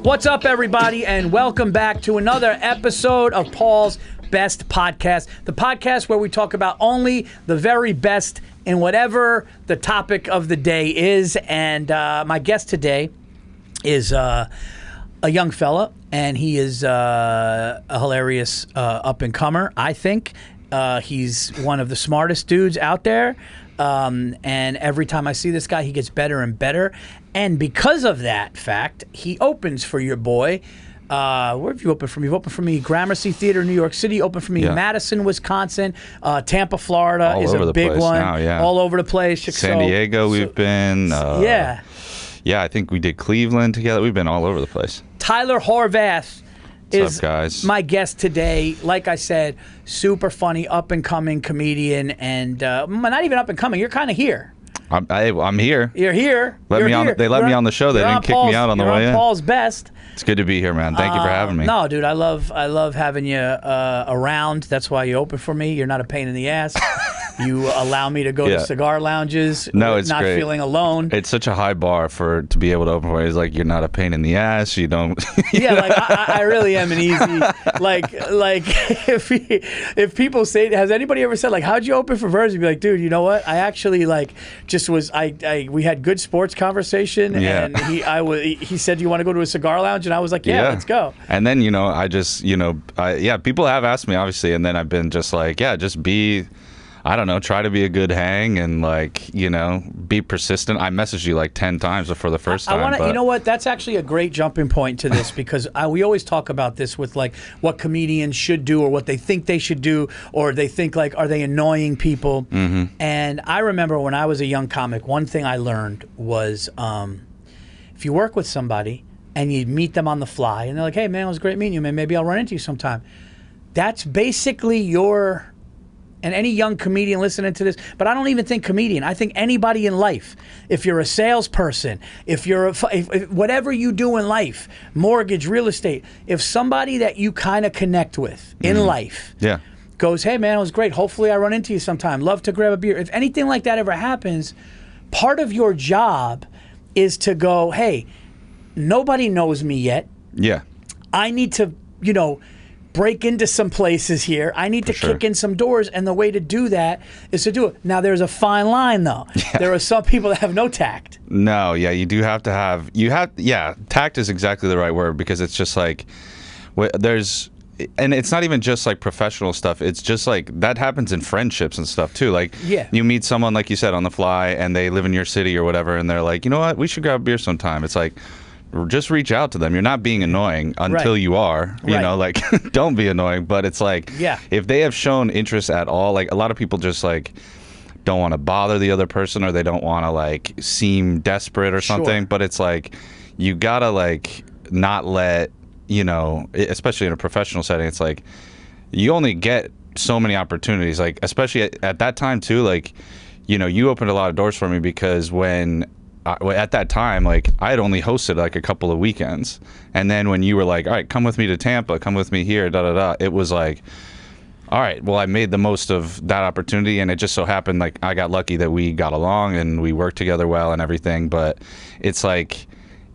What's up, everybody, and welcome back to another episode of Paul's Best Podcast, the podcast where we talk about only the very best in whatever the topic of the day is. And my guest today is a young fella, and he is a hilarious up-and-comer, I think. He's one of the smartest dudes out there. And every time I see this guy, he gets better and better. And because of that fact, he opens for your boy. Where have you opened for me? You've opened for me Gramercy Theater, New York City. Opened for me Madison, Wisconsin. Tampa, Florida is a big one. Now, all over the place. San Diego, we've been. Yeah, I think we did Cleveland together. We've been all over the place. Tyler Horvath is guys? My guest today. Like I said, super funny, up-and-coming comedian. And not even up-and-coming. You're kind of here. I'm here. You're here. They let me on the show. They didn't kick me out on the way in. Paul's Best. It's good to be here, man. Thank you for having me. No, dude, I love having you around. That's why you open for me. You're not a pain in the ass. You allow me to go to cigar lounges. No, it's not great. Feeling alone. It's such a high bar to be able to open for me. It's like you're not a pain in the ass. You don't. Like I really am an easy. Like if people say, has anybody ever said like, how'd you open for Virzi? Be like, dude, you know what? I actually we had good sports conversation, and he said, do you want to go to a cigar lounge? And I was like, yeah, let's go. And then people have asked me obviously, and then I've been just like, just be. I don't know, try to be a good hang and be persistent. I messaged you like 10 times before the first time. You know what? That's actually a great jumping point to this because we always talk about this with like what comedians should do or what they think they should do or they think like, are they annoying people? Mm-hmm. And I remember when I was a young comic, one thing I learned was if you work with somebody and you meet them on the fly and they're like, hey man, it was great meeting you, man. Maybe I'll run into you sometime. That's basically and any young comedian listening to this, but I don't even think comedian. I think anybody in life. If you're a salesperson, if you're if whatever you do in life, mortgage, real estate, if somebody that you kind of connect with in life goes, hey man, it was great. Hopefully I run into you sometime. Love to grab a beer. If anything like that ever happens, part of your job is to go, hey, nobody knows me yet. Yeah. I need to, break into some places here. I need to kick in some doors, and the way to do that is to do it. Now, there's a fine line, though. Yeah. There are some people that have no tact. No, you do have to have. Tact is exactly the right word because it's just like and it's not even just like professional stuff. It's just like that happens in friendships and stuff too. Like you meet someone, like you said, on the fly, and they live in your city or whatever, and they're like, you know what, we should grab a beer sometime. It's like, just reach out to them. You're not being annoying until you are. You know, like don't be annoying. But it's like if they have shown interest at all, like a lot of people just like don't want to bother the other person or they don't want to like seem desperate or something. But it's like you gotta like not let, especially in a professional setting, it's like you only get so many opportunities. Like especially at that time too, like, you opened a lot of doors for me because at that time, like I had only hosted like a couple of weekends, and then when you were like, all right, come with me to Tampa, come with me here, it was like, all right, well, I made the most of that opportunity, and it just so happened like I got lucky that we got along and we worked together well and everything. But it's like,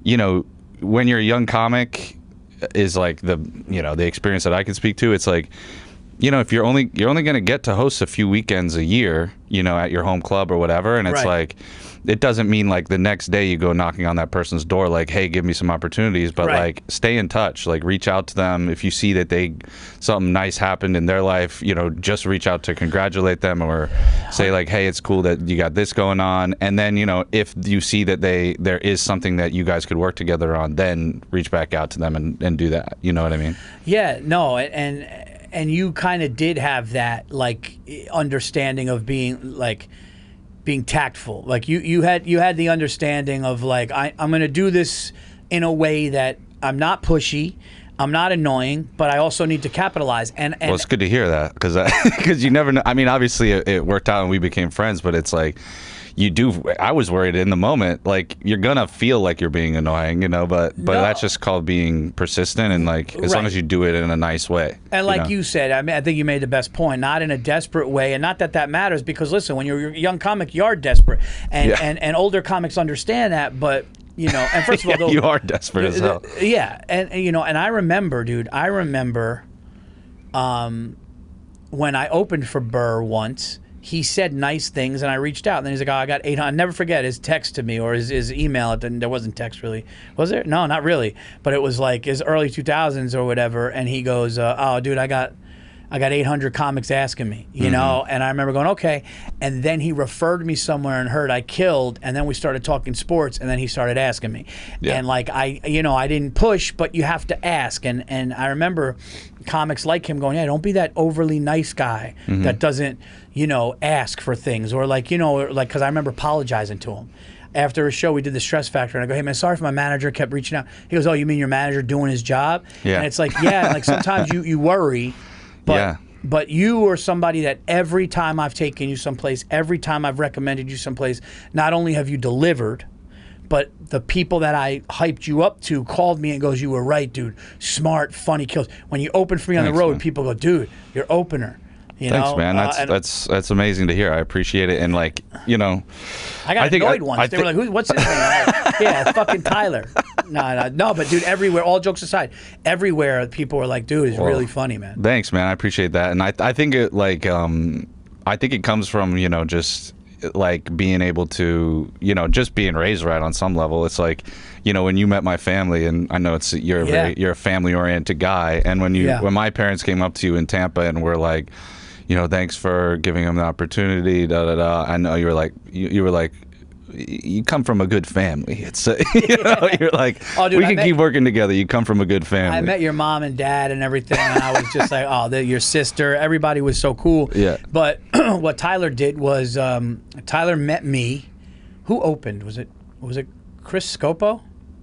when you're a young comic, is like the experience that I can speak to. It's like, if you're only going to get to host a few weekends a year, at your home club or whatever, and it's like, it doesn't mean like the next day you go knocking on that person's door like, hey, give me some opportunities, but like stay in touch, like reach out to them. If you see that something nice happened in their life, just reach out to congratulate them or say like, hey, it's cool that you got this going on. And then, if you see that there is something that you guys could work together on, then reach back out to them and do that. You know what I mean? Yeah, no. And you kind of did have that like understanding of being tactful. Like you had the understanding of like, I'm going to do this in a way that I'm not pushy, I'm not annoying, but I also need to capitalize. And well, it's good to hear that because you never know. I mean, obviously it worked out and we became friends, but it's like I was worried in the moment, like you're gonna feel like you're being annoying, but that's just called being persistent and like as long as you do it in a nice way. And like you said, I mean, I think you made the best point, not in a desperate way, and not that matters because listen, when you're a young comic, you are desperate, and older comics understand that, but You know, and first of all, you are desperate as hell. Yeah, and you know, and I remember, dude. I remember, when I opened for Burr once, he said nice things, and I reached out, and then he's like, "Oh, I got 800." I'll never forget his text to me or his email. There wasn't text really, was there? No, not really. But it was like his early 2000s or whatever, and he goes, "Oh, dude, I got 800 comics asking me, you know?" And I remember going, okay. And then he referred me somewhere and heard I killed. And then we started talking sports. And then he started asking me. Yeah. And like, I didn't push, but you have to ask. And I remember comics like him going, yeah, don't be that overly nice guy that doesn't, you know, ask for things. Or like, you know, like, because I remember apologizing to him. After a show, we did the Stress Factor, and I go, hey, man, sorry if my manager kept reaching out. He goes, oh, you mean your manager doing his job? Yeah. And it's like, yeah, and like sometimes you worry. But you are somebody that every time I've taken you someplace, every time I've recommended you someplace, not only have you delivered, but the people that I hyped you up to called me and goes, you were right, dude. Smart, funny kills. When you open for me on the road, man, people go, dude, your opener. You Thanks, know? Man. That's amazing to hear. I appreciate it. And like, you know, I got annoyed once. They were like, what's his name? Like, yeah, fucking Tyler. No, but dude, everywhere, all jokes aside, everywhere people were like, dude, it's really funny, man. Thanks, man. I appreciate that. And I think it like I think it comes from, you know, just like being able to, you know, just being raised right on some level. It's like, you know, when you met my family, and I know you're a family oriented guy, and when my parents came up to you in Tampa and were like, you know, thanks for giving him the opportunity, I know you were like, you were like, you come from a good family. It's you know, you're like, oh, dude, we can keep working together. You come from a good family. I met your mom and dad and everything, and I was just like, oh, your sister. Everybody was so cool. Yeah. But what Tyler did was Tyler met me. Who opened? Was it Chris Scopo?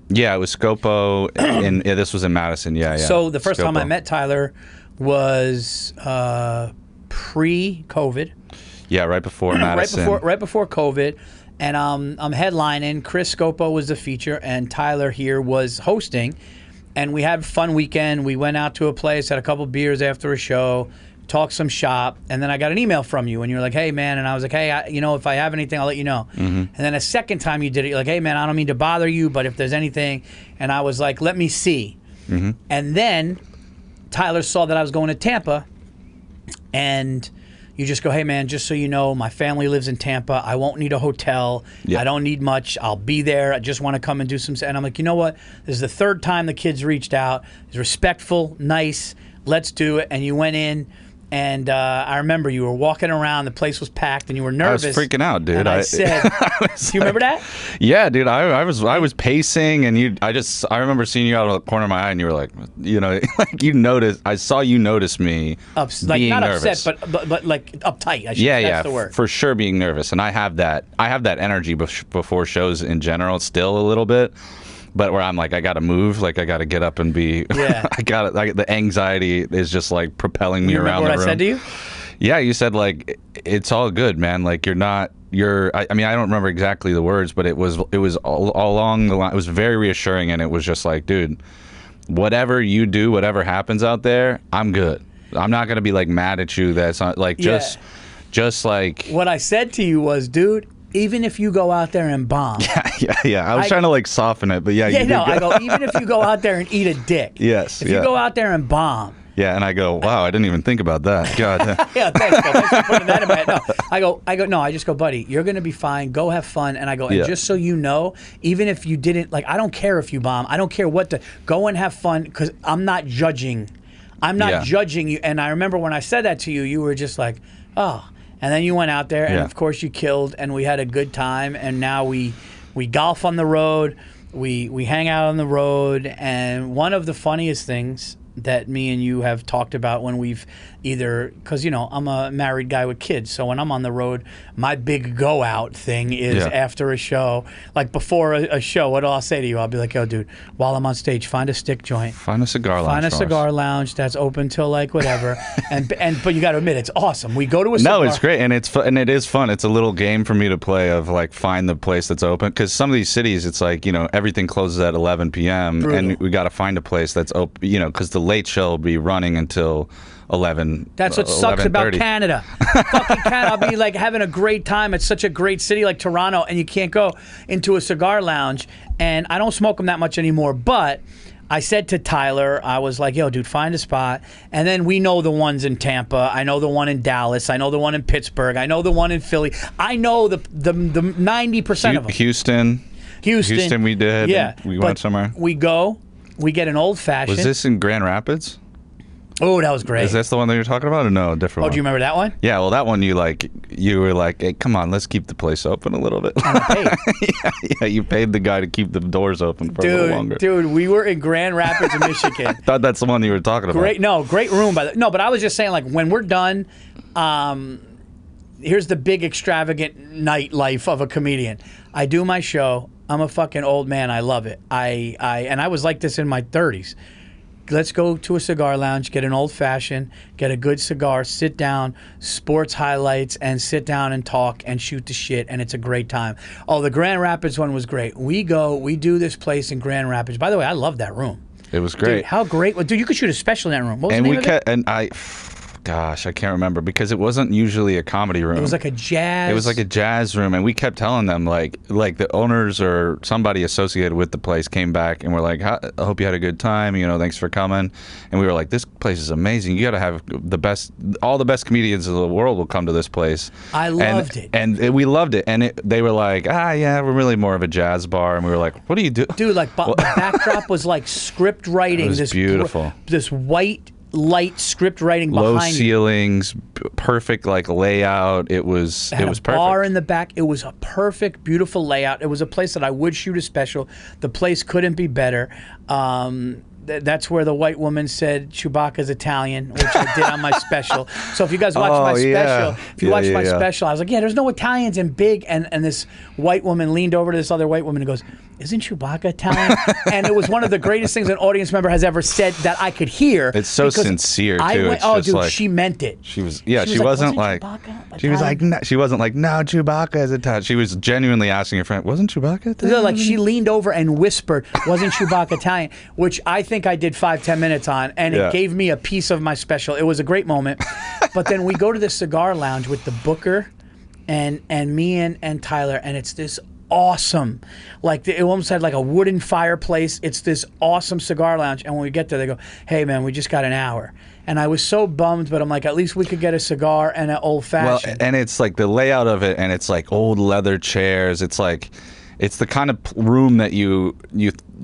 Yeah, it was Scopo, and this was in Madison. Yeah. So the first time I met Tyler was pre-COVID. Yeah, right before Madison. right before COVID. And I'm headlining. Chris Scopo was the feature, and Tyler here was hosting. And we had a fun weekend. We went out to a place, had a couple beers after a show, talked some shop, and then I got an email from you, and you were like, hey, man. And I was like, hey, you know, if I have anything, I'll let you know. And then a second time you did it, you're like, hey, man, I don't mean to bother you, but if there's anything. And I was like, let me see. And then Tyler saw that I was going to Tampa, and you just go, hey, man, just so you know, my family lives in Tampa. I won't need a hotel. Yeah. I don't need much. I'll be there. I just want to come and do some. And I'm like, you know what? This is the third time the kids reached out. It's respectful, nice. Let's do it. And you went in, and I remember you were walking around. The place was packed, and you were nervous. I was freaking out, dude. And I said, do you remember that? Yeah, dude. I was pacing, and I remember seeing you out of the corner of my eye, and you were like, you know, like you noticed. I saw you notice me being not nervous. upset, but like uptight. That's the word. For sure, being nervous, and I have that energy before shows in general, still a little bit. But where I'm like, I gotta move, like I gotta get up and be. Yeah. The anxiety is just like propelling me around the room. What I said to you? Yeah, you said like it's all good, man. Like I mean, I don't remember exactly the words, but it was all along the line. It was very reassuring, and it was just like, dude, whatever you do, whatever happens out there, I'm good. I'm not gonna be like mad at you. That's not like just like what I said to you was, dude. Even if you go out there and bomb. Yeah. I was trying to like soften it, but yeah. I go, even if you go out there and eat a dick. Yes. If you go out there and bomb. Yeah, and I go, wow, I didn't even think about that. God. Yeah, thanks, Bill. Thanks for putting that in my head. No, I just go, buddy, you're going to be fine. Go have fun. And I go, and just so you know, even if you didn't, like, I don't care if you bomb. I don't care go and have fun, because I'm not judging. I'm not judging you. And I remember when I said that to you, you were just like, oh. And then you went out there, and of course you killed, and we had a good time. And now we golf on the road, we hang out on the road. And one of the funniest things that me and you have talked about when we've either, because, you know, I'm a married guy with kids, so when I'm on the road, my big go out thing is after a show, like before a show, what I'll say to you, I'll be like, yo, dude, while I'm on stage, find a stick joint, find a cigar lounge that's open till like whatever. But you got to admit, it's awesome. We go to a cigar. No, it's great, and it's fun, and it is fun. It's a little game for me to play of like find the place that's open, because some of these cities, it's like, you know, everything closes at 11 p.m. Brutal. And we got to find a place that's open, you know, because the late show will be running until 11. That's what sucks about Canada. Fucking Canada. I'll be like having a great time. It's such a great city like Toronto, and you can't go into a cigar lounge. And I don't smoke them that much anymore, but I said to Tyler, I was like, yo, dude, find a spot. And then we know the ones in Tampa. I know the one in Dallas. I know the one in Pittsburgh. I know the one in Philly. I know the 90% of them. Houston we did. Yeah. We went somewhere. We go. We get an old-fashioned. Was this in Grand Rapids? Oh, that was great. Is this the one that you're talking about, or no, a different one? Oh, do you remember that one? Yeah, well, that one you were like, hey, come on, let's keep the place open a little bit. And I paid. yeah, you paid the guy to keep the doors open for a little longer. Dude, we were in Grand Rapids, Michigan. I thought that's the one you were talking about. Great room. No, but I was just saying, like, when we're done, here's the big extravagant night life of a comedian. I do my show. I'm a fucking old man. I love it. And I was like this in my 30s. Let's go to a cigar lounge, get an old-fashioned, get a good cigar, sit down, sports highlights, and sit down and talk and shoot the shit, and it's a great time. Oh, the Grand Rapids one was great. We do this place in Grand Rapids. By the way, I love that room. It was great. Dude, how great. Dude, you could shoot a special in that room. What was the name of it? Gosh, I can't remember because it wasn't usually a comedy room. It was like a jazz. It was like a jazz room, and we kept telling them like the owners or somebody associated with the place came back and were like, I hope you had a good time. Thanks for coming. And we were like, this place is amazing. You got to have the best. All the best comedians in the world will come to this place. I loved it, and we loved it. And they were like, yeah, we're really more of a jazz bar. And we were like, what do you do, dude? Like the backdrop was like script writing. It was beautiful. This white. Light script writing behind low ceilings, perfect like layout. It was perfect. Bar in the back. It was a perfect, beautiful layout. It was a place that I would shoot a special. The place couldn't be better. That's where the white woman said Chewbacca's Italian, which I did on my special. So if you guys watch my special, special, I was like, yeah, there's no Italians in big. And this white woman leaned over to this other white woman and goes, isn't Chewbacca Italian? And it was one of the greatest things an audience member has ever said that I could hear. It's so sincere too. She meant it. She wasn't like no, Chewbacca is Italian. She was genuinely asking her friend, wasn't Chewbacca Italian? Like she leaned over and whispered, wasn't Chewbacca Italian? Which I think I did 5-10 minutes on, and it gave me a piece of my special. It was a great moment. But then we go to the cigar lounge with the booker and me and Tyler, and it's this awesome, like it almost had like a wooden fireplace. It's this awesome cigar lounge, and when we get there, they go, "Hey man, we just got an hour." And I was so bummed, but I'm like, at least we could get a cigar and an old fashioned. Well, and it's like the layout of it, and it's like old leather chairs. It's like, it's the kind of room that you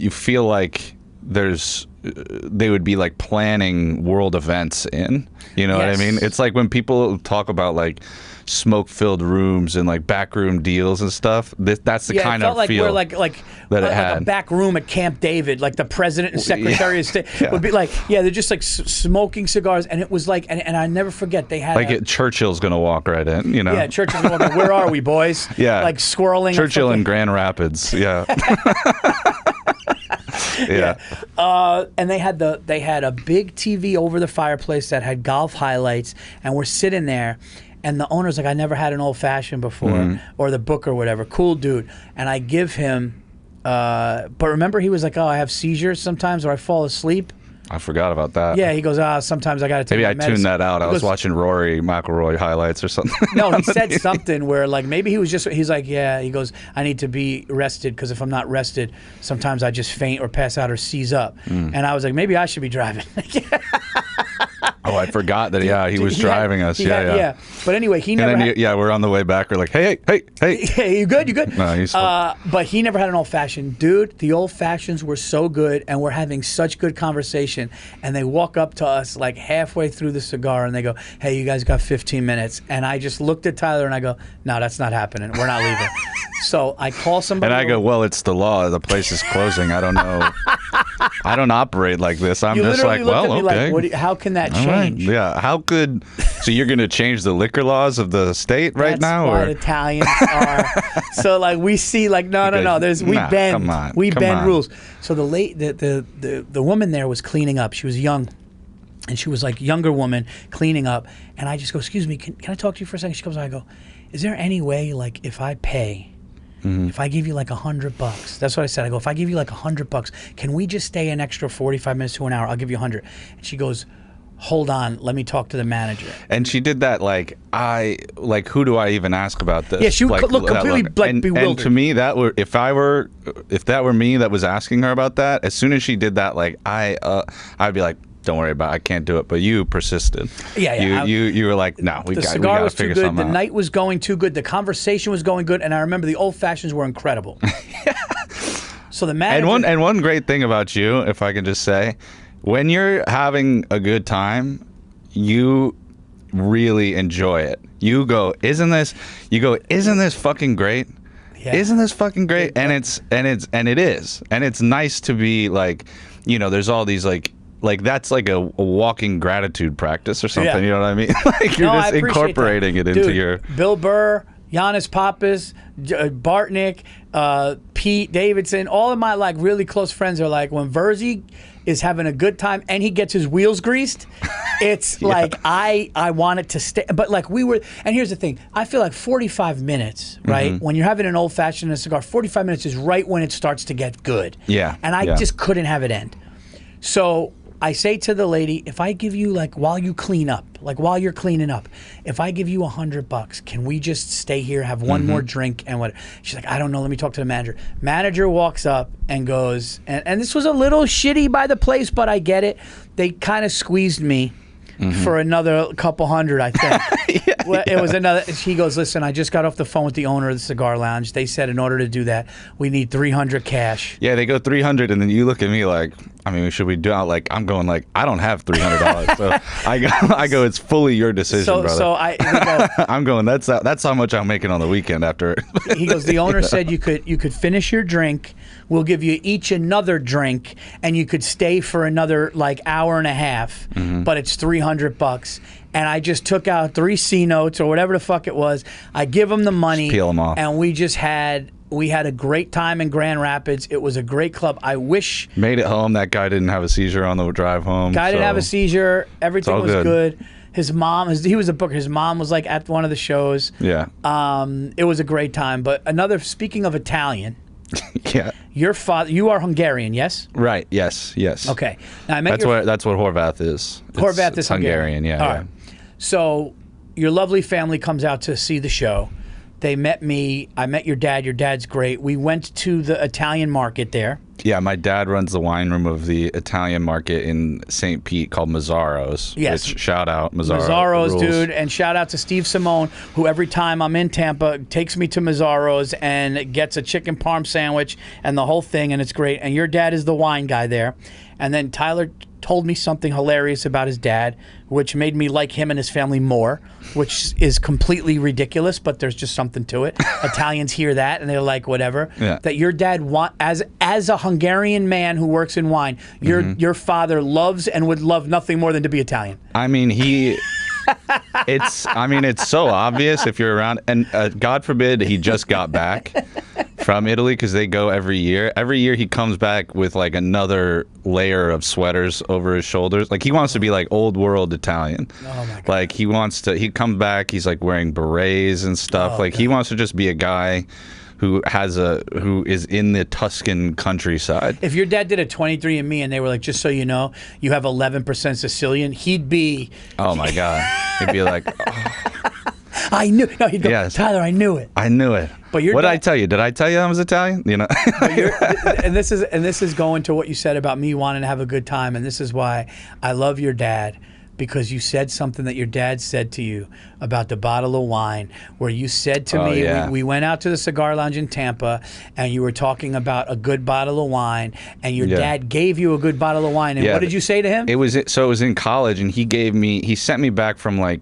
feel like they would be like planning world events in. You know what I mean? It's like when people talk about like smoke-filled rooms and like backroom deals and stuff. That's the kind of feel we're like that it had. Like a back room at Camp David, like the president and secretary of state would be like, they're just like smoking cigars, and it was like, and I never forget they had like Churchill's gonna walk right in, Yeah, Churchill's gonna walk in. Where are we, boys? Yeah, like swirling. Churchill in Grand Rapids. Yeah. And they had a big TV over the fireplace that had golf highlights, and we're sitting there, and the owner's like, I never had an old fashioned before, or the book or whatever. Cool dude. And I give him, but remember he was like, I have seizures sometimes, or I fall asleep. I forgot about that. Yeah, he goes, sometimes I got to take Maybe my I tuned that out. I was watching Rory McIlroy highlights or something. No, he said something where like maybe he's like, he goes, I need to be rested because if I'm not rested, sometimes I just faint or pass out or seize up. And I was like, maybe I should be driving. Oh, I forgot that. He was driving us. Yeah. But anyway, he never. And then, we're on the way back. We're like, hey. Hey, you good? You good? No, he's. But he never had an old fashioned, dude. The old fashions were so good, and we're having such good conversation. And they walk up to us like halfway through the cigar, and they go, "Hey, you guys got 15 minutes." And I just looked at Tyler and I go, "No, that's not happening. We're not leaving." So I call somebody. And I go, "Well, it's the law. The place is closing. I don't know. I don't operate like this. I'm just like, well, okay. Like, how can that change? Right. Yeah. How could? So you're going to change the liquor laws of the state right now? That's what Italians are. So like we see like no. We bend rules. So the woman there was cleaning up. She was young. And she was like younger woman cleaning up. And I just go, excuse me, can I talk to you for a second? She comes on, I go, is there any way like if I pay, if I give you like $100, that's what I said. I go, if I give you like $100, can we just stay an extra 45 minutes to an hour? I'll give you 100. And she goes, hold on, let me talk to the manager. And she did that like, who do I even ask about this? Yeah, she would look completely bewildered. And to me, if that were me that was asking her about that, as soon as she did that, like I'd be like, don't worry about it. I can't do it. But you persisted. Yeah. You were like, no, we got to figure something out. The cigar was too good. The night was going too good. The conversation was going good. And I remember the old fashions were incredible. So the manager... And one great thing about you, if I can just say, when you're having a good time, you really enjoy it. You go, isn't this fucking great? Yeah. Isn't this fucking great? And it is. And it's nice to be like, there's all these like that's like a walking gratitude practice or something. Yeah. You know what I mean? Like you're just incorporating it into your... Bill Burr, Giannis Pappas, Bartnick, Pete Davidson, all of my like really close friends are like, when Virzi is having a good time and he gets his wheels greased, it's like I want it to stay. But like and here's the thing, I feel like 45 minutes, right? When you're having an old fashioned and a cigar, 45 minutes is right when it starts to get good. Yeah. And I just couldn't have it end. So I say to the lady, if I give you while you're cleaning up, if I give you $100, can we just stay here, have one more drink and what? She's like, I don't know. Let me talk to the manager. Manager walks up and goes, and this was a little shitty by the place, but I get it. They kind of squeezed me for another couple hundred, I think. It was another. He goes, listen, I just got off the phone with the owner of the cigar lounge. They said in order to do that, we need $300 cash. Yeah, they go $300, and then you look at me like, I mean, should we do it? Like, I'm going like, I don't have $300, so I go. It's fully your decision, brother. So I'm going. That's how much I'm making on the weekend after. He goes, the owner said you could finish your drink. We'll give you each another drink, and you could stay for another like hour and a half. But it's $300. And I just took out 3 C notes or whatever the fuck it was. I give them the money. Just peel them off. And we had a great time in Grand Rapids. It was a great club. I wish... Made it home. That guy didn't have a seizure on the drive home. Didn't have a seizure. Everything was good. His mom, he was a booker. His mom was like at one of the shows. Yeah. It was a great time. But speaking of Italian... Yeah. Your father, you are Hungarian, yes? Right. Yes. Okay. Now that's what Horvath is. Horvath is Hungarian. Yeah. All right. So your lovely family comes out to see the show. They met me. I met your dad. Your dad's great. We went to the Italian market there. Yeah, my dad runs the wine room of the Italian market in St. Pete called Mazzaro's. Yes. Which, shout out Mazzaro. Mazzaro's, dude. And shout out to Steve Simone, who every time I'm in Tampa takes me to Mazzaro's and gets a chicken parm sandwich and the whole thing, and it's great. And your dad is the wine guy there. And then Tyler told me something hilarious about his dad, which made me like him and his family more, which is completely ridiculous, but there's just something to it. Italians hear that and they're like, whatever. Yeah. That your dad, as a Hungarian man who works in wine, your father loves and would love nothing more than to be Italian. I mean, it's so obvious if you're around, and God forbid he just got back from Italy, because they go every year. Every year he comes back with like another layer of sweaters over his shoulders. Like he wants to be like old world Italian. Oh my God. Like he comes back, he's like wearing berets and stuff. He wants to just be a guy who is in the Tuscan countryside. If your dad did a 23andMe and they were like, just so you know, you have 11% Sicilian, he'd be... Oh my God. He'd be like... Oh. I knew. No, he'd go, yes. Tyler, I knew it. I knew it. But what did I tell you? Did I tell you I was Italian? You know. and this is going to what you said about me wanting to have a good time, and this is why I love your dad, because you said something that your dad said to you about the bottle of wine, where you said to me, yeah. we went out to the cigar lounge in Tampa, and you were talking about a good bottle of wine, and your dad gave you a good bottle of wine, and what did you say to him? It was in college, and he sent me back from like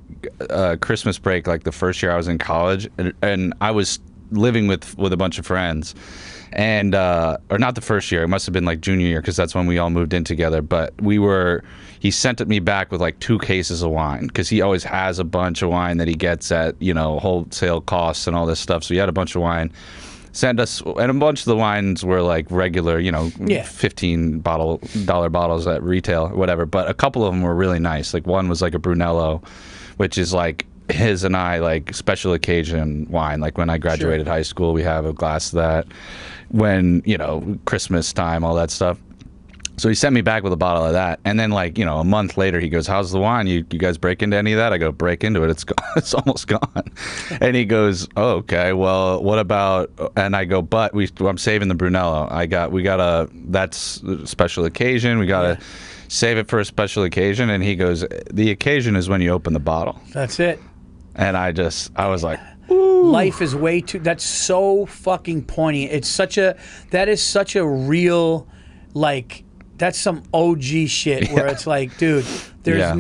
Christmas break, like the first year I was in college, and I was living with a bunch of friends. And or not the first year, it must have been like junior year, because that's when we all moved in together. But he sent me back with like 2 cases of wine, because he always has a bunch of wine that he gets at wholesale costs and all this stuff. So he had a bunch of wine, sent us, and a bunch of the wines were like regular, $15 bottles at retail or whatever. But a couple of them were really nice. Like one was like a Brunello, which is like his and I like special occasion wine. Like when I graduated high school, we have a glass of that. When Christmas time, all that stuff. So he sent me back with a bottle of that, and then like a month later, he goes, "How's the wine? You guys break into any of that?" I go, "Break into it. It's gone. It's almost gone." And he goes, "Oh, okay. Well, what about?" And I go, "But I'm saving the Brunello. That's a special occasion. We gotta save it for a special occasion." And he goes, "The occasion is when you open the bottle. That's it." And I was like, ooh. Life is way too. That's so fucking poignant. That is such a real, like. That's some OG shit where it's like, dude, there's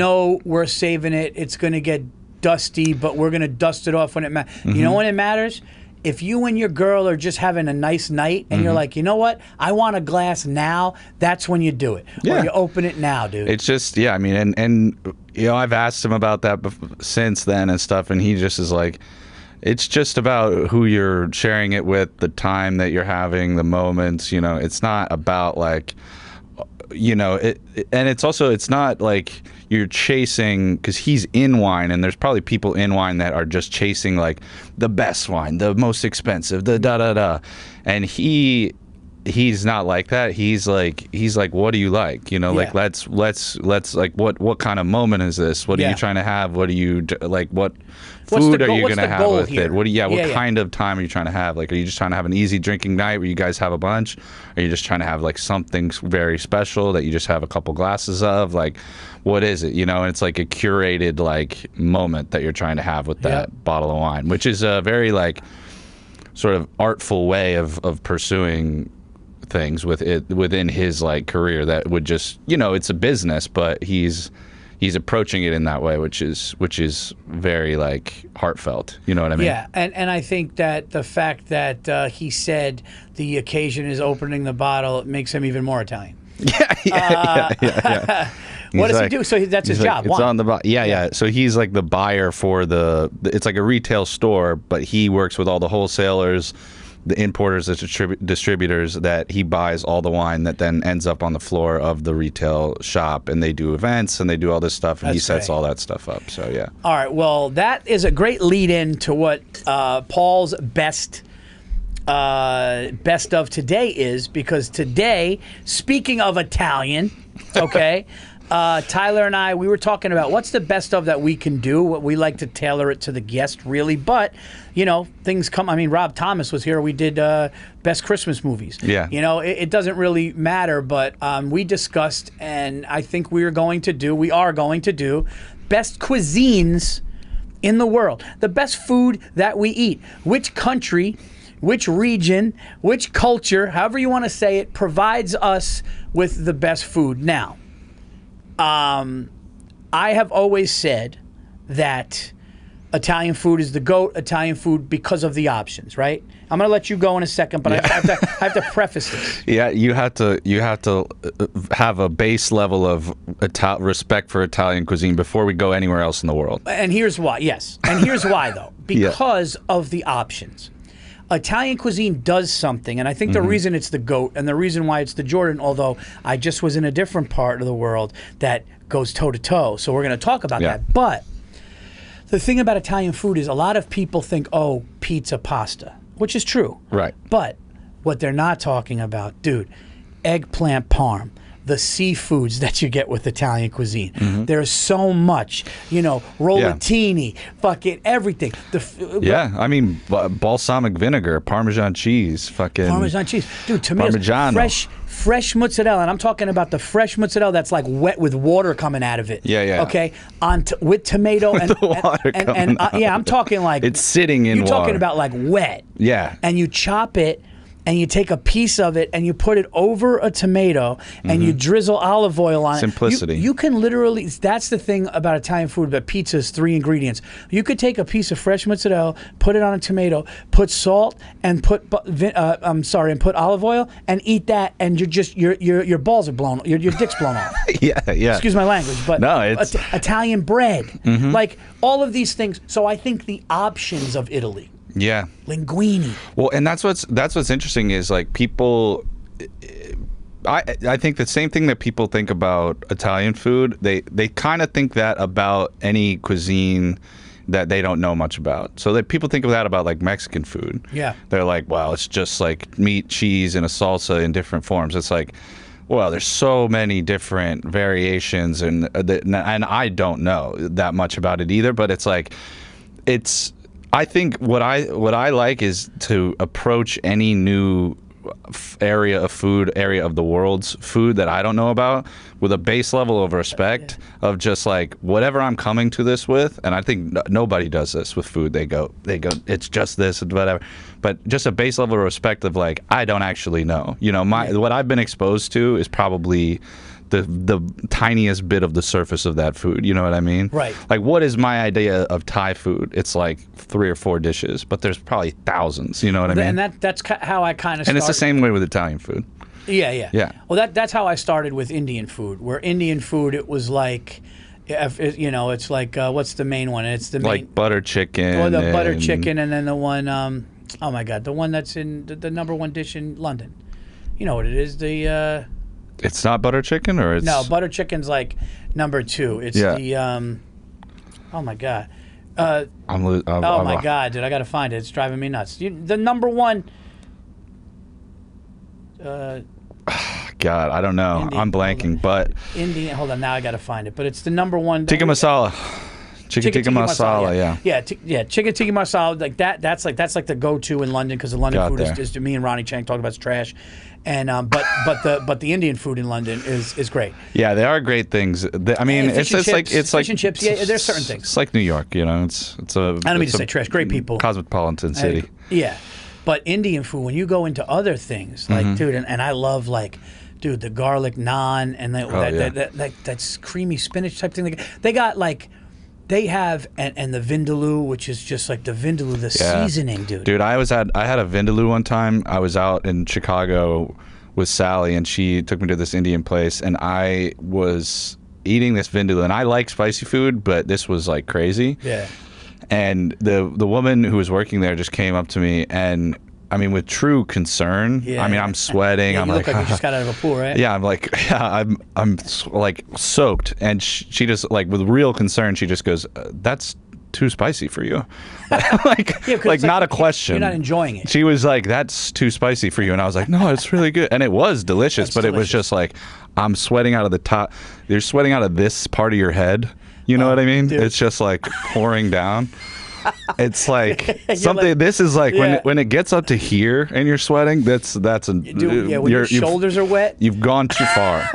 we're saving it. It's going to get dusty, but we're going to dust it off when it matters. Mm-hmm. You know when it matters? If you and your girl are just having a nice night and you're like, you know what? I want a glass now. That's when you do it. Or you open it now, dude. It's just, I mean, and I've asked him about that since then and stuff, and he just is like, it's just about who you're sharing it with, the time that you're having, the moments, it's not about like, and it's not like you're chasing, because he's in wine, and there's probably people in wine that are just chasing like the best wine, the most expensive, the da-da-da, and he's not like that. He's like, what do you like? Like let's like, what kind of moment is this? What are you trying to have? What do you like? What food are you going to have with it? What kind of time are you trying to have? Like, are you just trying to have an easy drinking night where you guys have a bunch? Are you just trying to have like something very special that you just have a couple glasses of? Like, what is it? And it's like a curated like moment that you're trying to have with that bottle of wine, which is a very like sort of artful way of pursuing things within his like career that would just it's a business, but he's approaching it in that way, which is very like heartfelt. You know what I mean? Yeah, and I think that the fact that he said the occasion is opening the bottle makes him even more Italian. Yeah. What does he do? So that's his job. It's on the yeah. So he's like the buyer for it's like a retail store, but he works with all the wholesalers, the importers, the distributors, that he buys all the wine that then ends up on the floor of the retail shop, and they do events and they do all this stuff, and he sets all that stuff up. So yeah. All right. Well, that is a great lead in to what Paul's best of today is, because today, speaking of Italian, okay. Tyler and I, we were talking about what's the best of that we can do. We like to tailor it to the guest, really. But, things come. I mean, Rob Thomas was here. We did best Christmas movies. Yeah. It doesn't really matter. But we discussed, and I think we are going to do best cuisines in the world. The best food that we eat. Which country, which region, which culture, however you want to say it, provides us with the best food. Now, I have always said that Italian food is the GOAT, Italian food, because of the options, right? I'm going to let you go in a second, but I have to preface this. Yeah, you have to have a base level of respect for Italian cuisine before we go anywhere else in the world. And here's why. Yes. And here's why, though. Because of the options. Italian cuisine does something, and I think the reason it's the GOAT and the reason why it's the Jordan, although I just was in a different part of the world that goes toe-to-toe, so we're going to talk about that. But the thing about Italian food is a lot of people think, oh, pizza, pasta, which is true. Right. But what they're not talking about, dude, eggplant parm, the seafoods that you get with Italian cuisine. There's so much, rollatini, fucking everything. I mean, balsamic vinegar, Parmesan cheese, Parmesan cheese. Dude, tomatoes, fresh mozzarella, and I'm talking about the fresh mozzarella that's like wet with water coming out of it. Yeah. Okay, with tomato and I'm talking like it's sitting in water. You're talking about like wet. Yeah. And you chop it, and you take a piece of it and you put it over a tomato and you drizzle olive oil on it. Simplicity. You can literally, that's the thing about Italian food, but pizza is 3 ingredients. You could take a piece of fresh mozzarella, put it on a tomato, put salt, and put olive oil, and eat that, and your balls are blown, your dick's blown off. Yeah. Excuse my language, but no, it's Italian bread, like all of these things. So I think the options of Italy. Yeah. Linguine. Well, and that's what's interesting is like people. I think the same thing that people think about Italian food. They kind of think that about any cuisine that they don't know much about. So that people think of that about like Mexican food. Yeah. They're like, well, it's just like meat, cheese, and a salsa in different forms. It's like Well, there's so many different variations, and I don't know that much about it either. But it's like, I think what I like is to approach any new area of the world's food that I don't know about with a base level of respect of just like whatever I'm coming to this with. And I think nobody does this with food. They go, it's just this and whatever. But just a base level of respect of like, I don't actually know. You know, what I've been exposed to is probably the tiniest bit of the surface of that food. You know what I mean? Right. Like, what is my idea of Thai food? It's like 3 or 4 dishes, but there's probably thousands. You know what I mean? And that's how I kind of started. And it's the same way with Italian food. Yeah. Well, that's how I started with Indian food. Where Indian food, it was like, you know, it's like what's the main one? It's the like butter chicken. Or the butter chicken, and then the one, oh my God, the one that's in the number one dish in London. You know what it is? It's not butter chicken, or it's no, butter chicken's like number 2. It's the oh my God. Oh my God, dude! I gotta find it. It's driving me nuts. The number one. God, I don't know. I'm blanking, but Indian. Hold on, now I gotta find it. But it's the number one. Tikka masala. Chicken tikka masala, yeah, chicken tikka masala. Like that's like the go-to in London, because the London food is me and Ronnie Chang talked about, it's trash. And but the Indian food in London is great. Yeah, they are great things. I mean, it's like fish and chips. Yeah, there's certain things. It's like New York, you know. It's a. I don't mean to say trash. Great people. Cosmopolitan city. Yeah, but Indian food, when you go into other things, like dude, and I love like. Dude, the garlic naan and that's creamy spinach type thing. They got like, they have and the vindaloo, which is just like the vindaloo, the seasoning, dude. Dude, I had a vindaloo one time. I was out in Chicago with Sally, and she took me to this Indian place, and I was eating this vindaloo, and I like spicy food, but this was like crazy. Yeah. And the woman who was working there just came up to me, and I mean, with true concern. Yeah. I mean, I'm sweating. Yeah, I'm you like, look like you just got out of a pool, right? Yeah, I'm like, I'm like soaked, and she just like with real concern, she just goes, "That's too spicy for you." like not a question. You're not enjoying it. She was like, "That's too spicy for you," and I was like, "No, it's really good," and it was delicious. It was just like, I'm sweating out of the top. You're sweating out of this part of your head. You know what I mean? Dude. It's just like pouring down. It's like something. Like, this is like when it gets up to here and you're sweating. That's a. Dude, when your shoulders are wet. You've gone too far.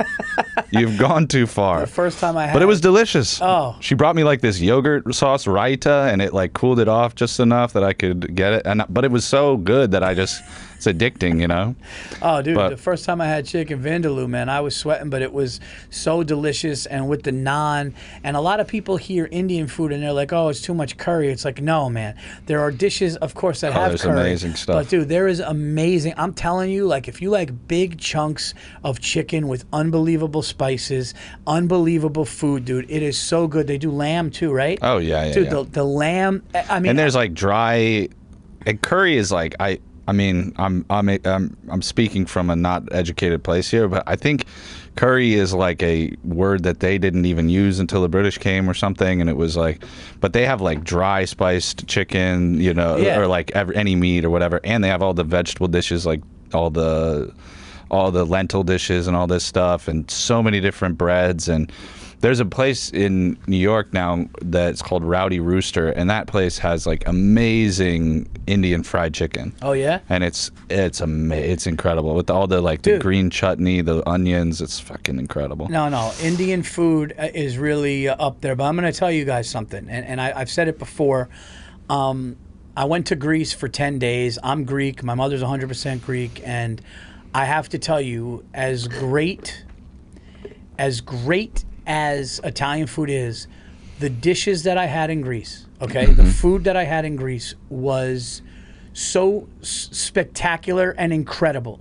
You've gone too far. The first time I had, but it was delicious. Oh, she brought me like this yogurt sauce raita, and it like cooled it off just enough that I could get it. But it was so good that it's addicting, you know. Oh, dude, the first time I had chicken vindaloo, man, I was sweating, but it was so delicious, and with the naan. And a lot of people hear Indian food and they're like, "Oh, it's too much curry." It's like, no, man. There are dishes, of course, that have curry. Amazing stuff. But dude, there is amazing. I'm telling you, like, if you like big chunks of chicken with unbelievable spices, unbelievable food, dude, it is so good. They do lamb too, right? Oh yeah, dude. The lamb. I mean, and there's like dry. And curry is like I mean, I'm speaking from a not educated place here, but I think curry is like a word that they didn't even use until the British came or something, and it was like, but they have like dry spiced chicken, you know, or like any meat or whatever, and they have all the vegetable dishes, like all the lentil dishes and all this stuff, and so many different breads. And there's a place in New York now that's called Rowdy Rooster, and that place has like amazing Indian fried chicken. Oh yeah, and it's incredible with all the like the green chutney, the onions. It's fucking incredible. No, Indian food is really up there. But I'm going to tell you guys something, and I've said it before. I went to Greece for 10 days. I'm Greek. My mother's 100% Greek, and I have to tell you, as great as Italian food is, the dishes that I had in Greece, okay, the food that I had in Greece was so spectacular and incredible.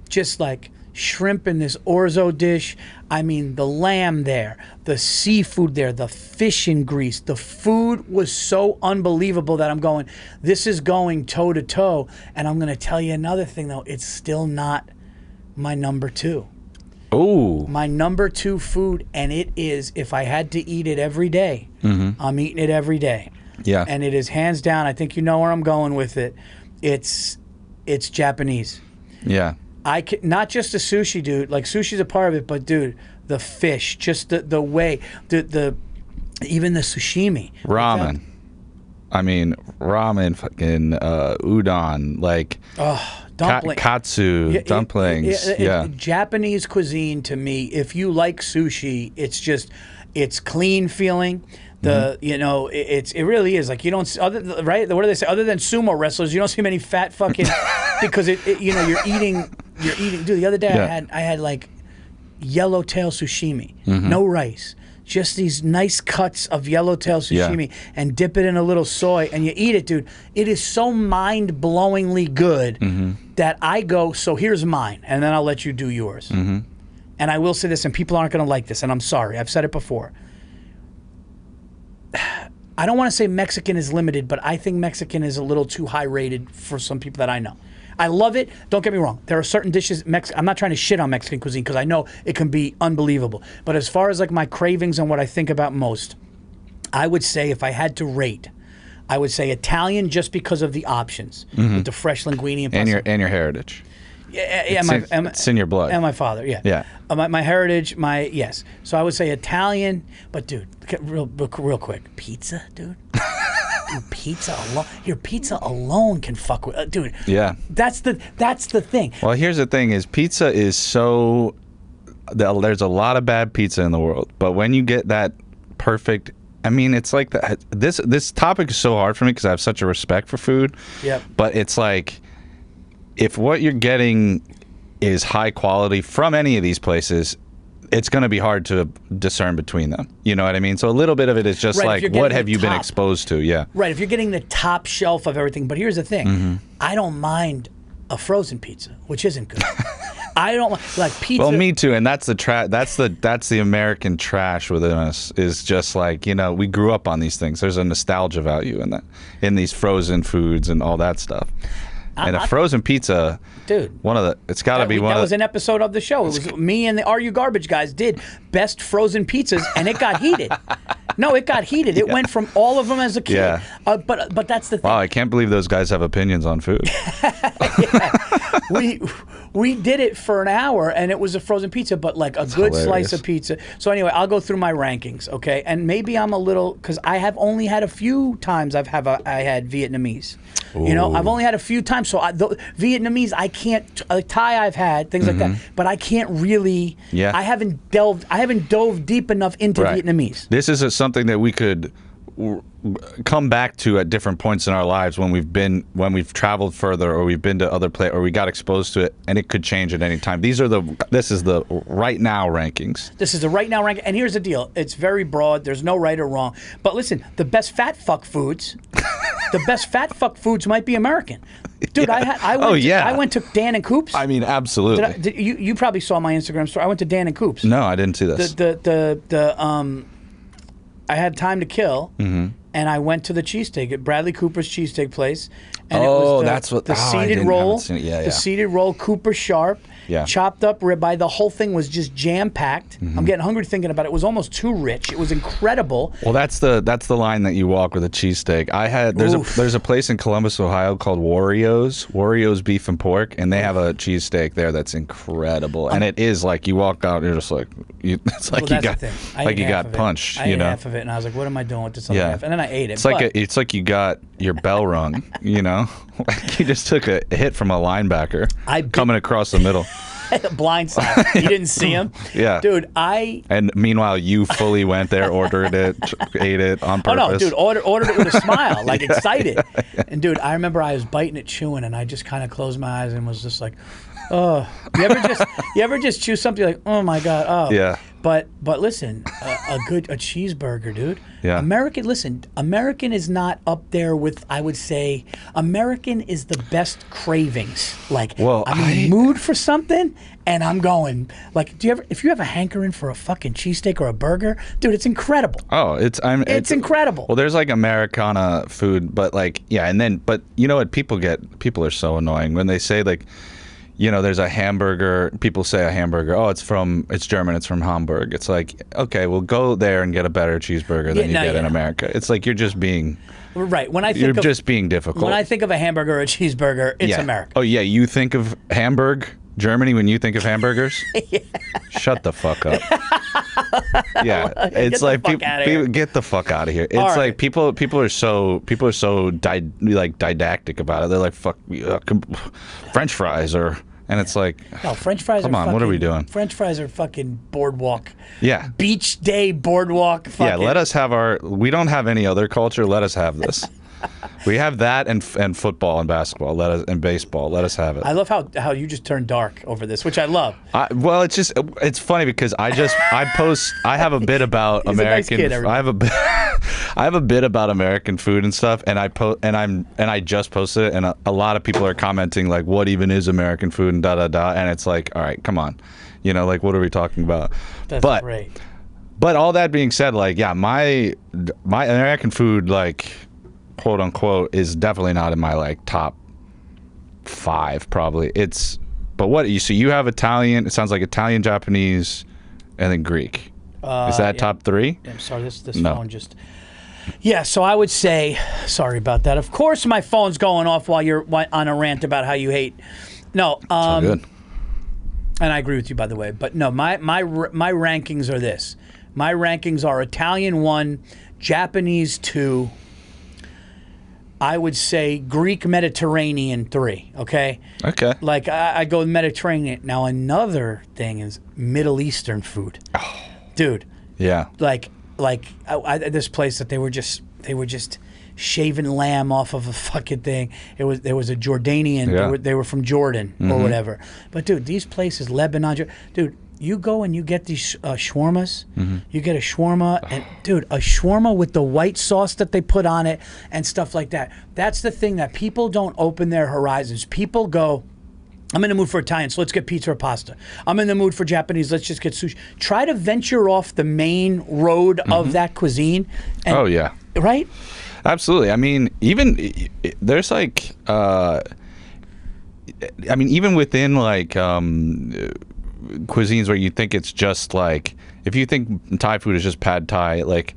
Just like shrimp in this orzo dish. I mean, the lamb there, the seafood there, the fish in Greece. The food was so unbelievable that I'm going, this is going toe to toe. And I'm going to tell you another thing, though. It's still not my number 2. Oh. My number 2 food, and it is, if I had to eat it every day, I'm eating it every day. Yeah. And it is hands down, I think you know where I'm going with it. It's Japanese. Yeah. I can, not just the sushi, dude. Like sushi's a part of it, but dude, the fish, just the way, the even the sashimi, ramen. I mean, ramen, fucking udon, like katsu, dumplings. Japanese cuisine to me, if you like sushi, it's clean feeling. It really is like you don't right. What do they say? Other than sumo wrestlers, you don't see many fat fucking because you're eating. Dude, the other day I had like yellowtail sashimi, no rice. Just these nice cuts of yellowtail sashimi and dip it in a little soy and you eat it, dude. It is so mind-blowingly good that I go, so here's mine, and then I'll let you do yours. And I will say this, and people aren't going to like this, and I'm sorry. I've said it before. I don't want to say Mexican is limited, but I think Mexican is a little too high rated for some people that I know. I love it. Don't get me wrong. There are certain dishes. I'm not trying to shit on Mexican cuisine because I know it can be unbelievable. But as far as like my cravings and what I think about most, I would say if I had to rate, I would say Italian just because of the options with the fresh linguine and pasta. And your heritage. It's in your blood. And my father, yeah. My heritage, yes. So I would say Italian, but dude, real quick, pizza, dude. Pizza alone can fuck with, dude. Yeah. That's the thing. Well, here's the thing: is pizza is so. There's a lot of bad pizza in the world, but when you get that perfect. I mean, it's like that. This topic is so hard for me because I have such a respect for food. Yep. But it's like, if what you're getting is high quality from any of these places, it's going to be hard to discern between them. You know what I mean? So a little bit of it is just like, what have you been exposed to? Yeah. Right. If you're getting the top shelf of everything. But here's the thing. I don't mind a frozen pizza, which isn't good. I don't like pizza. Well, me too. And that's the American trash within us is just like, we grew up on these things. There's a nostalgia value in that, in these frozen foods and all that stuff. And a frozen pizza, dude. It's got to be one. That was an episode of the show. It was me and the Are You Garbage guys did best frozen pizzas, and it got heated. No, it got heated. It went from all of them as a kid. Yeah. But that's the thing. Wow, I can't believe those guys have opinions on food. We did it for an hour, and it was a frozen pizza, but like a good slice of pizza. So anyway, I'll go through my rankings, okay? And maybe I'm a little, because I have only had a few times I had Vietnamese. Ooh. I've only had a few times. So Vietnamese, I can't. Thai, I've had things like that, but I can't really. Yeah. I haven't dove deep enough into Vietnamese. This is something that we could come back to at different points in our lives when we've traveled further or we've been to other places or we got exposed to it, and it could change at any time. This is the right now rankings. This is the right now ranking, and here's the deal: it's very broad. There's no right or wrong. But listen, the best fat fuck foods might be American. Dude, yeah. I went to Dan and Coop's. I mean, absolutely. You probably saw my Instagram story. I went to Dan and Coop's. No, I didn't see this. I had time to kill, and I went to the cheesesteak at Bradley Cooper's cheesesteak place. And that's what the seeded roll. The seeded roll, Cooper Sharp, chopped up ribeye. The whole thing was just jam packed. I'm getting hungry thinking about it. It was almost too rich. It was incredible. Well, that's the line that you walk with a cheesesteak. There's a place in Columbus, Ohio called Wario's Beef and Pork, and they have a cheesesteak there that's incredible. And it is like you walk out, and you're just like, it's like you got punched. I ate half of it, and I was like, what am I doing with this other half? And then I ate it. It's like you got your bell rung. Like you just took a hit from a linebacker coming across the middle. Blindside. You didn't see him? Yeah. Dude, And meanwhile, you fully went there, ordered it, ate it on purpose. Oh, no, dude, ordered it with a smile, like excited. And, dude, I remember I was biting it, chewing, and I just kind of closed my eyes and was just like, oh. You ever just chew something like, oh, my God, oh. Yeah. But listen, a cheeseburger, dude. Yeah. American is not up there with, I would say, American is the best cravings. Like, I'm in the mood for something, and I'm going, like, if you have a hankering for a fucking cheesesteak or a burger, dude, it's incredible. Oh, it's incredible. Well, there's like Americana food, but like, but you know what people are so annoying when they say like, there's a hamburger. People say a hamburger. Oh, it's German. It's from Hamburg. It's like, okay, well, go there and get a better cheeseburger than you get in America. It's like you're just being right. You're just being difficult. When I think of a hamburger or a cheeseburger, it's America. Oh yeah, you think of Hamburg. Germany, when you think of hamburgers, shut the fuck up. Yeah, it's like people get the fuck out of here. It's like people are so didactic about it. They're like, fuck French fries and it's like, no, French fries. Come on, what are we doing? French fries are fucking boardwalk. Yeah, beach day boardwalk. Yeah, let us have our. We don't have any other culture. Let us have this. We have that and football and basketball. And baseball. Let us have it. I love how you just turned dark over this, which I love. Well, it's funny because I have a bit about American. Nice kid, I have a bit about American food and stuff, and I just posted it, and a lot of people are commenting like, "What even is American food?" and and it's like, all right, come on, like what are we talking about? That's great. But all that being said, like, yeah, my American food, like, quote unquote, is definitely not in my like top 5 probably. But what you have Italian, it sounds like Italian, Japanese, and then Greek. Is that top 3? I'm sorry, this phone just. Yeah, so I would say, sorry about that. Of course my phone's going off while you're on a rant about how you hate. No, it's all good. And I agree with you, by the way. But no, my rankings are this. My rankings are Italian 1, Japanese 2, I would say Greek Mediterranean 3, okay? Okay. Like, I go Mediterranean. Now, another thing is Middle Eastern food. Oh. Dude. Yeah. Like this place that they were just shaving lamb off of a fucking thing. There was a Jordanian. Yeah. They were from Jordan or whatever. But, dude, these places, Lebanon, dude, you go and you get these shawarmas. You get a shawarma, and dude, a shawarma with the white sauce that they put on it and stuff like that. That's the thing that people don't open their horizons. People go, I'm in the mood for Italian, so let's get pizza or pasta. I'm in the mood for Japanese, let's just get sushi. Try to venture off the main road of that cuisine. And, oh, yeah. Right? Absolutely. I mean, even there's like, even within like cuisines where you think it's just like, if you think Thai food is just pad Thai, like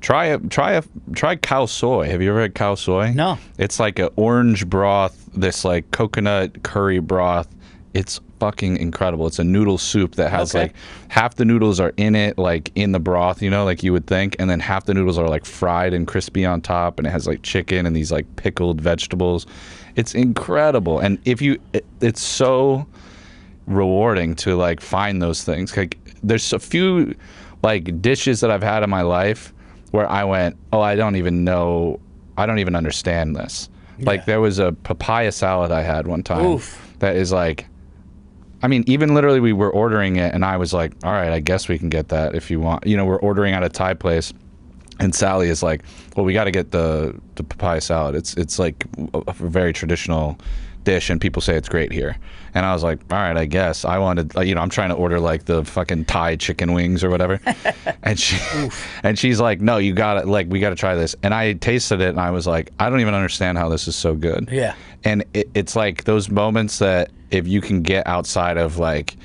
try khao soi. Have you ever had khao soi? No. It's like an orange broth, this like coconut curry broth. It's fucking incredible. It's a noodle soup that has like half the noodles are in it, like in the broth, like you would think, and then half the noodles are like fried and crispy on top, and it has like chicken and these like pickled vegetables. It's incredible. And it's so rewarding to like find those things. Like there's a few like dishes that I've had in my life where I went, oh, I don't even understand this. Yeah. Like there was a papaya salad I had one time. Oof. That is like, I mean, even literally we were ordering it and I was like, all right, I guess we can get that if you want. We're ordering at a Thai place and Sally is like, well, we got to get the papaya salad. It's like a very traditional dish and people say it's great here. And I was like, all right, I guess. I wanted, I'm trying to order like the fucking Thai chicken wings or whatever. And she's like, no, we got to try this. And I tasted it and I was like, I don't even understand how this is so good. Yeah. And it's like those moments that if you can get outside of like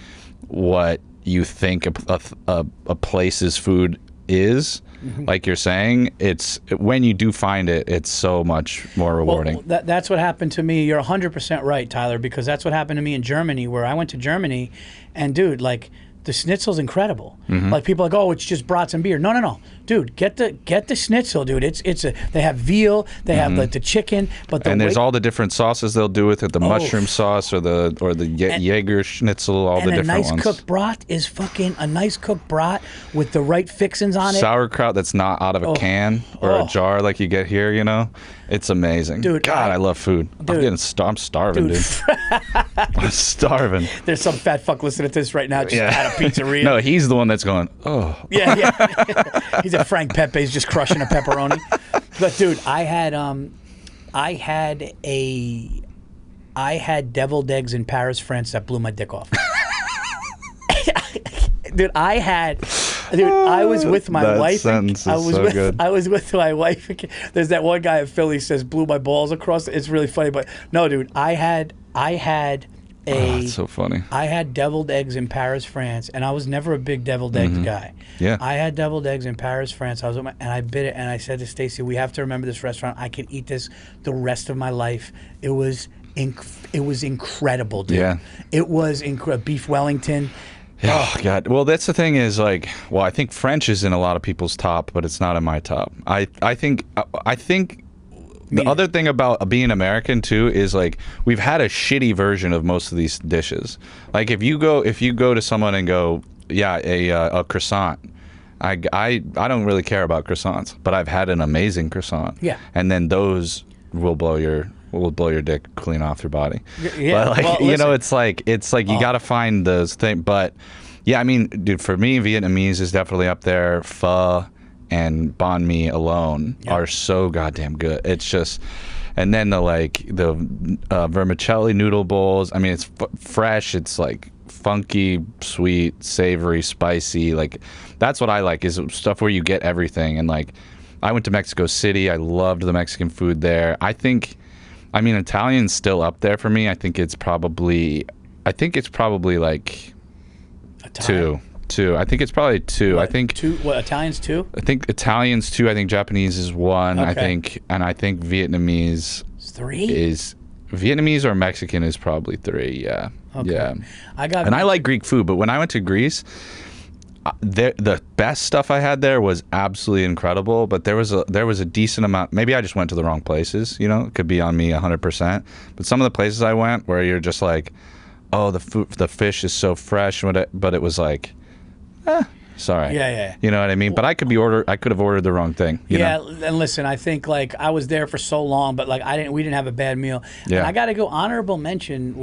what you think a place's food is, like you're saying, it's when you do find it, it's so much more rewarding. Well, that's what happened to me. You're 100% right, Tyler, because that's what happened to me in Germany, where I went to Germany, and dude, like the schnitzel's incredible. Like people are like, oh, it's just brats and beer. No, dude, get the schnitzel, dude. They have veal, they have the chicken, but there's all the different sauces they'll do with it, the mushroom sauce or the Jaeger schnitzel, all the different ones. And a nice cooked brat is fucking a nice cooked brat with the right fixins on it. Sauerkraut that's not out of a can or a jar like you get here, It's amazing. Dude, God, I love food. Dude, I'm starving, dude. I'm starving. There's some fat fuck listening to this right now just at a pizzeria. No, he's the one that's going, oh. Yeah. He's at Frank Pepe's just crushing a pepperoni. But dude, I had deviled eggs in Paris, France that blew my dick off. Dude, I was with my wife. I was with my wife. There's that one guy in Philly says blew my balls across. It's really funny, but no, dude, I had that's so funny. I had deviled eggs in Paris, France, and I was never a big deviled eggs guy. Yeah. I had deviled eggs in Paris, France. And I bit it, and I said to Stacy, "We have to remember this restaurant. I can eat this the rest of my life." It was it was incredible, dude. Yeah. It was incredible. Beef Wellington. Oh God! Well, that's the thing is like, well, I think French is in a lot of people's top, but it's not in my top. I think the other thing about being American too is like we've had a shitty version of most of these dishes. Like if you go to someone and go, yeah, a croissant. I don't really care about croissants, but I've had an amazing croissant. Yeah. And then those will blow your dick clean off your body. Yeah. But like, well, you know, it's like you got to find those things. But yeah, I mean, dude, for me, Vietnamese is definitely up there. Pho and banh mi alone are so goddamn good. It's just, and then the vermicelli noodle bowls. I mean, it's fresh. It's like funky, sweet, savory, spicy. Like that's what I like, is stuff where you get everything. And like, I went to Mexico City. I loved the Mexican food there. I mean, Italian's still up there for me. I think it's probably like Italian? two. I think it's probably two. What, I think two. What, Italians 2? I think Italian's 2. I think Japanese is 1. Okay. I think Vietnamese It's 3. is Vietnamese or Mexican is probably 3. Yeah. Okay. Yeah. I like Greek food, but when I went to Greece, the best stuff I had there was absolutely incredible, but there was a decent amount. Maybe I just went to the wrong places, you know, it could be on me 100%, but some of the places I went where you're just like, oh, the fish is so fresh, but it was like, sorry. Yeah. You know what I mean? But I could have ordered the wrong thing. You know? And listen, I think like I was there for so long, but like we didn't have a bad meal. Yeah. And I got to go honorable mention,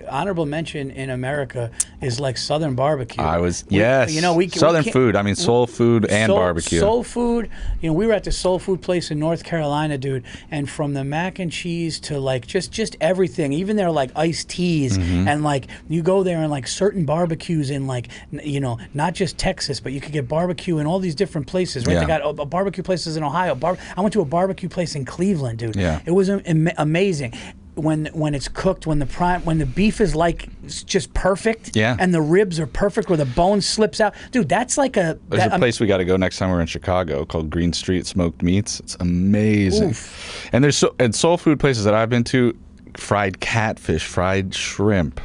honorable mention in America is like Southern barbecue. Yes. You know, Southern food. I mean, soul food and barbecue. Soul food. You know, we were at the soul food place in North Carolina, dude, and from the mac and cheese to like just everything, even their like iced teas, and like you go there and like certain barbecues in like, you know, not just Texas, but you could get barbecue in all these different places, right? Yeah. They got barbecue places in Ohio. I went to a barbecue place in Cleveland, dude. Yeah. It was amazing. When it's cooked, when the beef is like just perfect, and the ribs are perfect, where the bone slips out, dude. That's like There's a place we got to go next time we're in Chicago called Green Street Smoked Meats. It's amazing. Oof. And there's soul food places that I've been to, fried catfish, fried shrimp.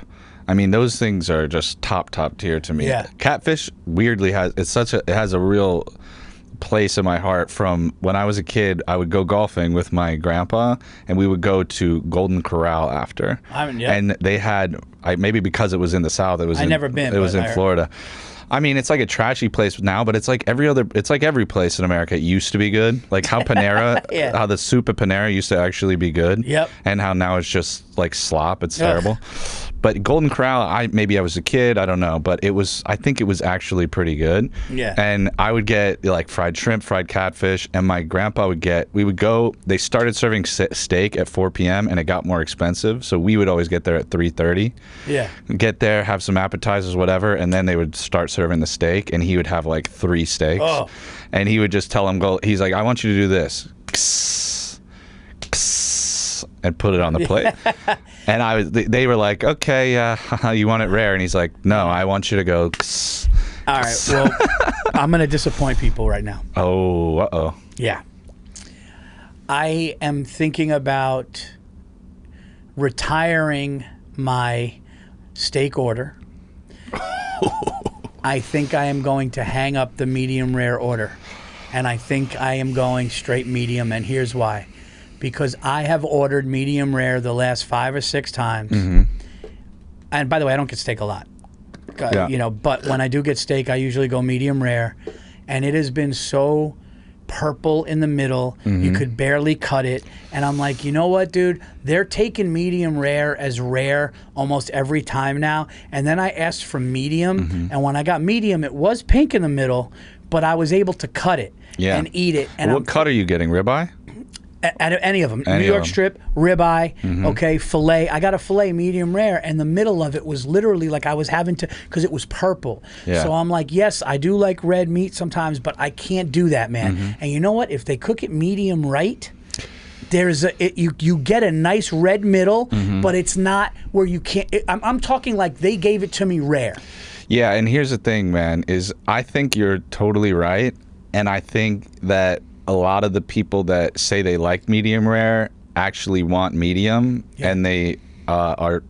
I mean, those things are just top tier to me. Yeah. Catfish weirdly has a real place in my heart. From when I was a kid, I would go golfing with my grandpa, and we would go to Golden Corral after. And they had, maybe because it was in the South, it was in Florida. I mean, it's like a trashy place now, but it's like every place in America. It used to be good. Like how Panera, how the soup at Panera used to actually be good. Yep. And how now it's just like slop. It's terrible. But Golden Corral, maybe I was a kid, I don't know, but I think it was actually pretty good. Yeah. And I would get like fried shrimp, fried catfish, and my grandpa they started serving steak at 4 p.m. and it got more expensive, so we would always get there at 3:30. Yeah. Get there, have some appetizers, whatever, and then they would start serving the steak, and he would have like 3 steaks. Oh. And he would just tell him, he's like, I want you to do this. And put it on the plate. And they were like, okay, you want it rare? And he's like, no, I want you to go. All right, well, I'm going to disappoint people right now. Oh, uh-oh. Yeah. I am thinking about retiring my steak order. I think I am going to hang up the medium rare order. And I think I am going straight medium, and here's why. Because I have ordered medium rare the last 5 or 6 times. And by the way, I don't get steak a lot. You know, but when I do get steak, I usually go medium rare. And it has been so purple in the middle, you could barely cut it. And I'm like, you know what, dude? They're taking medium rare as rare almost every time now. And then I asked for medium, and when I got medium, it was pink in the middle, but I was able to cut it and eat it. And what cut are you getting? Ribeye? Any of them. New York strip, ribeye, okay, filet. I got a filet medium rare, and the middle of it was literally like I was having to, because it was purple. Yeah. So I'm like, yes, I do like red meat sometimes, but I can't do that, man. And you know what? If they cook it medium right, you get a nice red middle, but it's not where you can't. I'm talking like they gave it to me rare. Yeah, and here's the thing, man, is I think you're totally right, and I think that a lot of the people that say they like medium rare actually want medium, and they are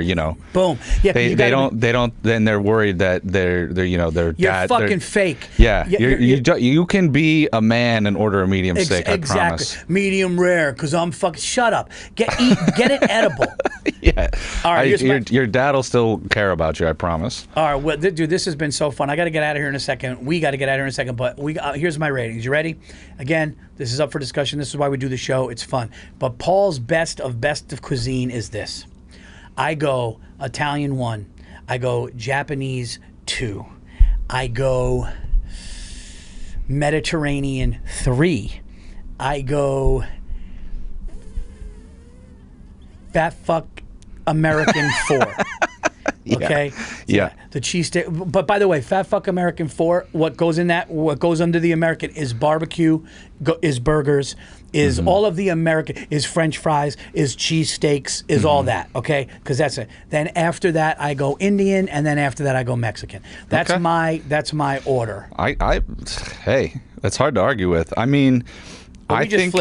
you know, boom. Yeah, they don't. Then they're worried that they're you're fucking fake. Yeah, you can be a man and order a medium steak. I promise. Medium rare, because I'm fucking. Shut up. Get it edible. Yeah. All right. Your dad will still care about you. I promise. All right, well, dude, this has been so fun. I got to get out of here in a second. We got to get out of here in a second, but here's my ratings. You ready? Again, this is up for discussion. This is why we do the show. It's fun. But Paul's best of cuisine is this. I go Italian 1. I go Japanese 2. I go Mediterranean 3. I go fat fuck American 4. Okay. Yeah. The cheesesteak. But by the way, fat fuck American 4. What goes under the American is barbecue, is burgers, is all of the American, is French fries, is cheesesteaks, is all that. Okay, because that's it. Then after that, I go Indian, and then after that, I go Mexican. That's my order. Hey, that's hard to argue with. I mean. We just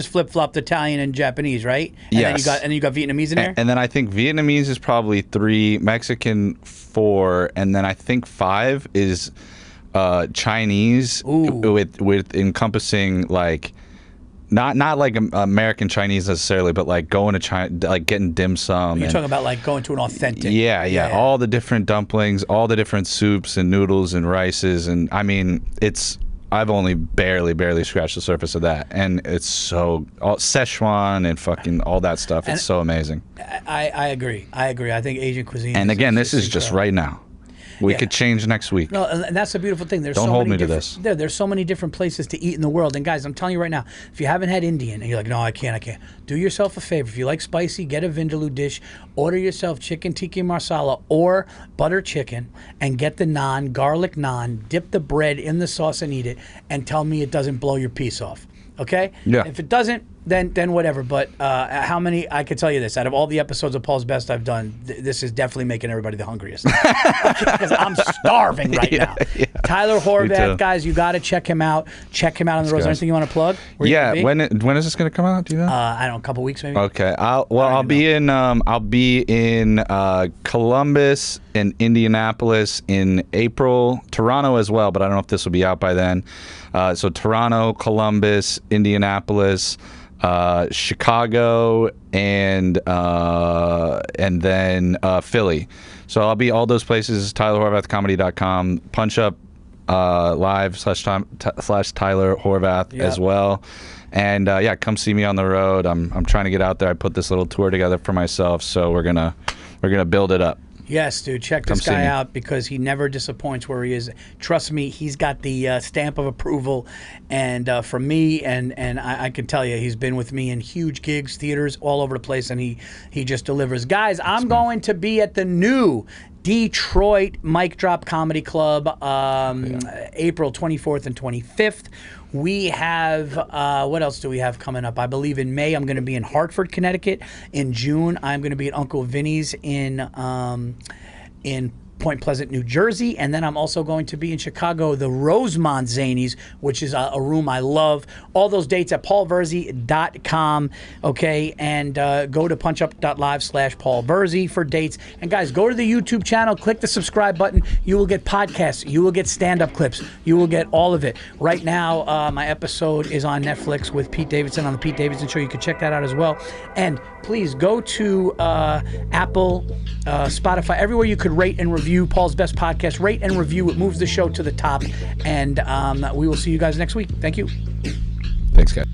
flip flopped Italian and Japanese, right? And yes. Then you got Vietnamese in there. And then I think Vietnamese is probably 3, Mexican 4, and then I think 5 is Chinese. Ooh. with encompassing like not like American Chinese necessarily, but like going to China, like getting dim sum. You're talking about like going to an authentic. Yeah. All the different dumplings, all the different soups and noodles and rices, and I mean I've only barely scratched the surface of that, and it's so Szechuan and fucking all that stuff. It's so amazing. I agree. I think Asian cuisine. And again, this is just right now. We could change next week. No, and that's the beautiful thing. Don't hold me to this. There's so many different places to eat in the world. And guys, I'm telling you right now, if you haven't had Indian and you're like, no, I can't. Do yourself a favor. If you like spicy, get a vindaloo dish. Order yourself chicken tikka masala or butter chicken, and get the naan, garlic naan. Dip the bread in the sauce and eat it. And tell me it doesn't blow your piece off. Okay? Yeah. If it doesn't, then whatever. But how many? I can tell you this: out of all the episodes of Paul's Best I've done, this is definitely making everybody the hungriest because I'm starving right now. Yeah. Tyler Horvath, guys, you got to check him out. Check him out on the road. Is there anything you want to plug? When is this going to come out? Do you know? I don't know, a couple weeks maybe. Okay. I'll be in Columbus and Indianapolis in April, Toronto as well, but I don't know if this will be out by then. So Toronto, Columbus, Indianapolis, Chicago, and then Philly. So I'll be all those places. TylerHorvathComedy.com. Punch Up Live / Tyler Horvath as well. And come see me on the road. I'm trying to get out there. I put this little tour together for myself, so we're gonna build it up. Yes, dude. Check this guy out because he never disappoints where he is. Trust me, he's got the stamp of approval, and from me, and I can tell you, he's been with me in huge gigs, theaters, all over the place, and he just delivers. Guys, I'm going to be at the new Detroit Mic Drop Comedy Club April 24th and 25th. We have, what else do we have coming up? I believe in May, I'm going to be in Hartford, Connecticut. In June, I'm going to be at Uncle Vinny's in Point Pleasant, New Jersey. And then I'm also going to be in Chicago, the Rosemont Zanies, which is a room I love. All those dates at paulvirzi.com, okay? And go to punchup.live/Paul Virzi for dates. And guys, go to the YouTube channel, click the subscribe button. You will get podcasts. You will get stand-up clips. You will get all of it. Right now, my episode is on Netflix with Pete Davidson on The Pete Davidson Show. You can check that out as well. And please go to Apple, Spotify, everywhere you could rate and review Paul's Best Podcast. Rate and review. It moves the show to the top. And we will see you guys next week. Thank you. Thanks, guys.